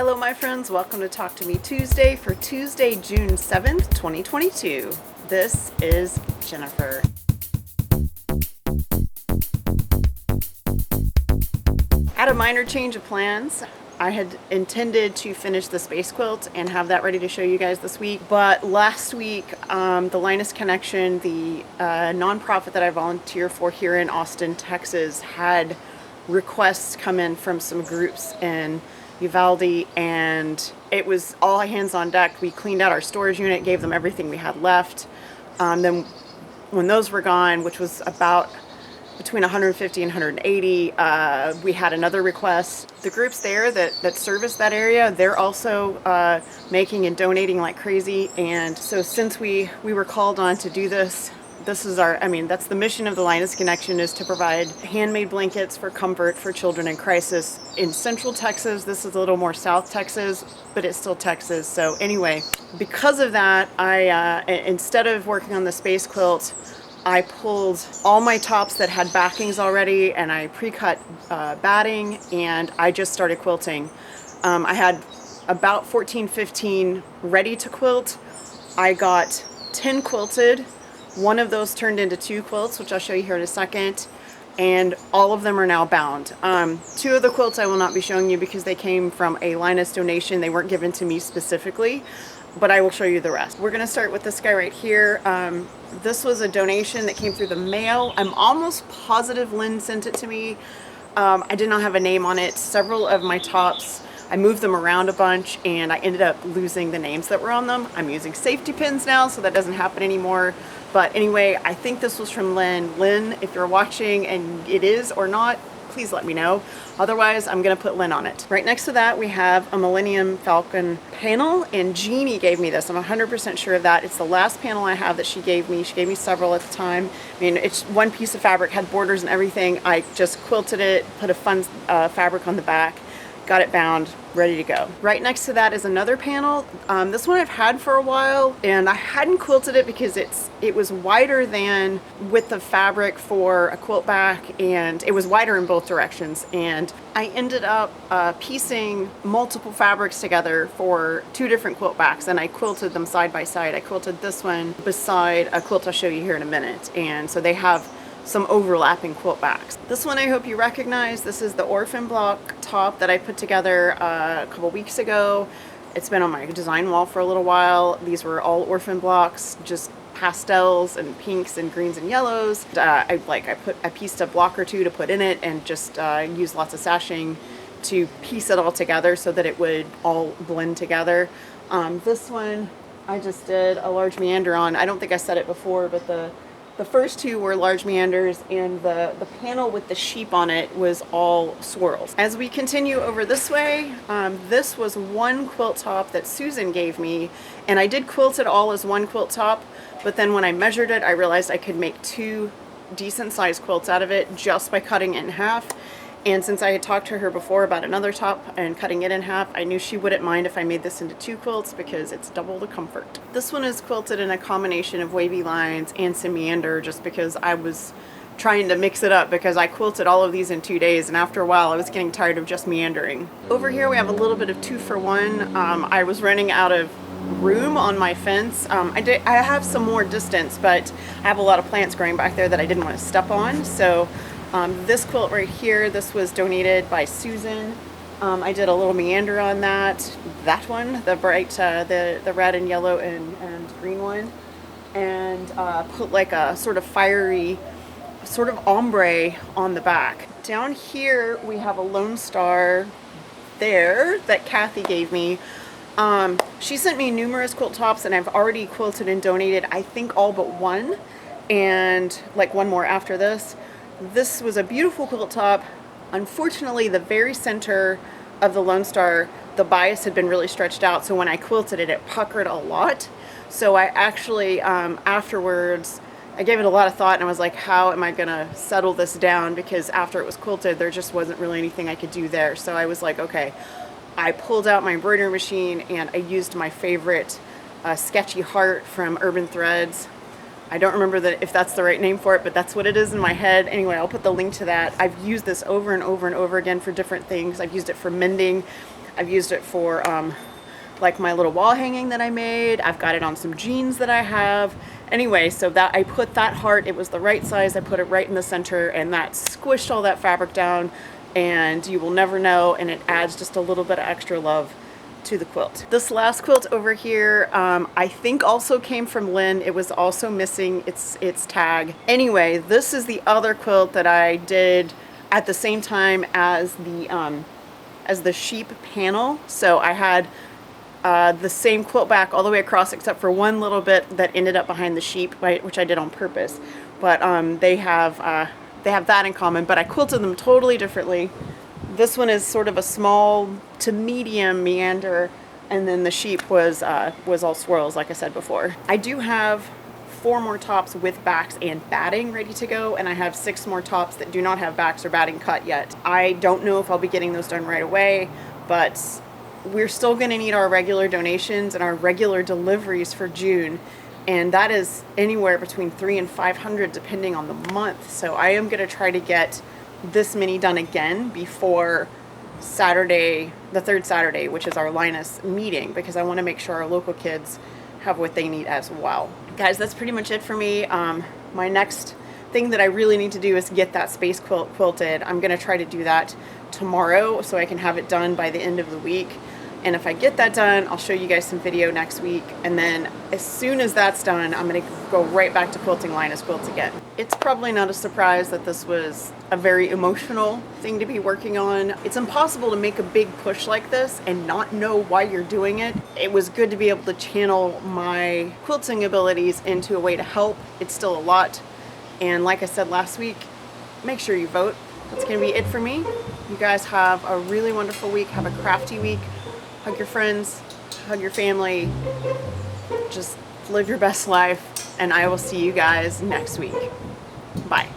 Hello my friends, welcome to Talk to Me Tuesday for Tuesday, June 7th, 2022. This is Jennifer. Had a minor change of plans. I had intended to finish the space quilt and have that ready to show you guys this week, but last week the Linus Connection, the nonprofit that I volunteer for here in Austin, Texas, had requests come in from some groups in Uvalde, and it was all hands on deck. We cleaned out our storage unit, gave them everything we had left. Then when those were gone, which was about between 150 and 180, we had another request. The groups there that service that area, they're also making and donating like crazy. And so since we were called on to do this, this is that's the mission of the Linus Connection, is to provide handmade blankets for comfort for children in crisis in Central Texas. This is a little more South Texas, but it's still Texas. So anyway, because of that, I instead of working on the space quilt, I pulled all my tops that had backings already, and I pre-cut batting, and I just started quilting. I had about 15 ready to quilt. I got 10 quilted. One of those turned into 2 quilts, which I'll show you here in a second, and all of them are now bound. 2 of the quilts I will not be showing you because they came from a Linus donation. They weren't given to me specifically, but I will show you the rest. We're going to start with this guy right here. This was a donation that came through the mail. I'm almost positive Lynn sent it to me. I did not have a name on it. Several of my tops, I moved them around a bunch, and I ended up losing the names that were on them. I'm using safety pins now, so that doesn't happen anymore. But anyway, I think this was from Lynn. Lynn, if you're watching and it is or not, please let me know. Otherwise, I'm going to put Lynn on it. Right next to that, we have a Millennium Falcon panel, and Jeannie gave me this. I'm 100% sure of that. It's the last panel I have that she gave me. She gave me several at the time. I mean, it's one piece of fabric, had borders and everything. I just quilted it, put a fun fabric on the back, got it bound, ready to go. Right next to that is another panel. This one I've had for a while, and I hadn't quilted it because it was wider than width of fabric for a quilt back, and it was wider in both directions. And I ended up piecing multiple fabrics together for 2 different quilt backs, and I quilted them side by side. I quilted this one beside a quilt I'll show you here in a minute, and so they have some overlapping quilt backs. This one I hope you recognize. This is the orphan block top that I put together a couple weeks ago. It's been on my design wall for a little while. These were all orphan blocks, just pastels and pinks and greens and yellows. I pieced a block or 2 to put in it, and just used lots of sashing to piece it all together so that it would all blend together. This one I just did a large meander on. I don't think I said it before, but the first 2 were large meanders, and the panel with the sheep on it was all swirls. As we continue over this way, this was one quilt top that Susan gave me, and I did quilt it all as one quilt top, but then when I measured it, I realized I could make 2 decent sized quilts out of it just by cutting it in half. And since I had talked to her before about another top and cutting it in half, I knew she wouldn't mind if I made this into 2 quilts because it's double the comfort. This one is quilted in a combination of wavy lines and some meander, just because I was trying to mix it up, because I quilted all of these in 2 days, and after a while I was getting tired of just meandering. Over here we have a little bit of 2 for 1. I was running out of room on my fence. I have some more distance, but I have a lot of plants growing back there that I didn't want to step on. So this quilt right here, this was donated by Susan. I did a little meander on that one, the bright, the red and yellow and green one, and put like a sort of fiery sort of ombre on the back. Down here we have a Lone Star there that Kathy gave me. She sent me numerous quilt tops, and I've already quilted and donated, I think, all but one, and like one more after this. This was a beautiful quilt top. Unfortunately, the very center of the Lone Star, the bias had been really stretched out, so when I quilted it, it puckered a lot. So I actually, afterwards, I gave it a lot of thought, and I was like, how am I gonna settle this down? Because after it was quilted, there just wasn't really anything I could do there. So I was like, okay. I pulled out my embroidery machine, and I used my favorite Sketchy Heart from Urban Threads. I don't remember if that's the right name for it, but that's what it is in my head. Anyway, I'll put the link to that. I've used this over and over and over again for different things. I've used it for mending. I've used it for like my little wall hanging that I made. I've got it on some jeans that I have. Anyway, so that I put that heart, it was the right size. I put it right in the center, and that squished all that fabric down, and you will never know, and it adds just a little bit of extra love to the quilt. This last quilt over here, I think also came from Lynn. It was also missing its tag. Anyway, this is the other quilt that I did at the same time as the sheep panel. So I had the same quilt back all the way across, except for one little bit that ended up behind the sheep, which I did on purpose. But they have that in common. But I quilted them totally differently. This one is sort of a small to medium meander, and then the sheep was all swirls, like I said before. I do have 4 more tops with backs and batting ready to go, and I have 6 more tops that do not have backs or batting cut yet. I don't know if I'll be getting those done right away, but we're still going to need our regular donations and our regular deliveries for June, and that is anywhere between 300 and 500 depending on the month. So I am going to try to get this many done again before Saturday, the 3rd Saturday, which is our Linus meeting, because I want to make sure our local kids have what they need as well. Guys, that's pretty much it for me. My next thing that I really need to do is get that space quilt quilted. I'm going to try to do that tomorrow so I can have it done by the end of the week. And if I get that done, I'll show you guys some video next week. And then as soon as that's done, I'm going to go right back to quilting Linus quilts again. It's probably not a surprise that this was a very emotional thing to be working on. It's impossible to make a big push like this and not know why you're doing it. It was good to be able to channel my quilting abilities into a way to help. It's still a lot. And like I said last week, make sure you vote. That's going to be it for me. You guys have a really wonderful week. Have a crafty week. Hug your friends, hug your family, just live your best life, and I will see you guys next week. Bye.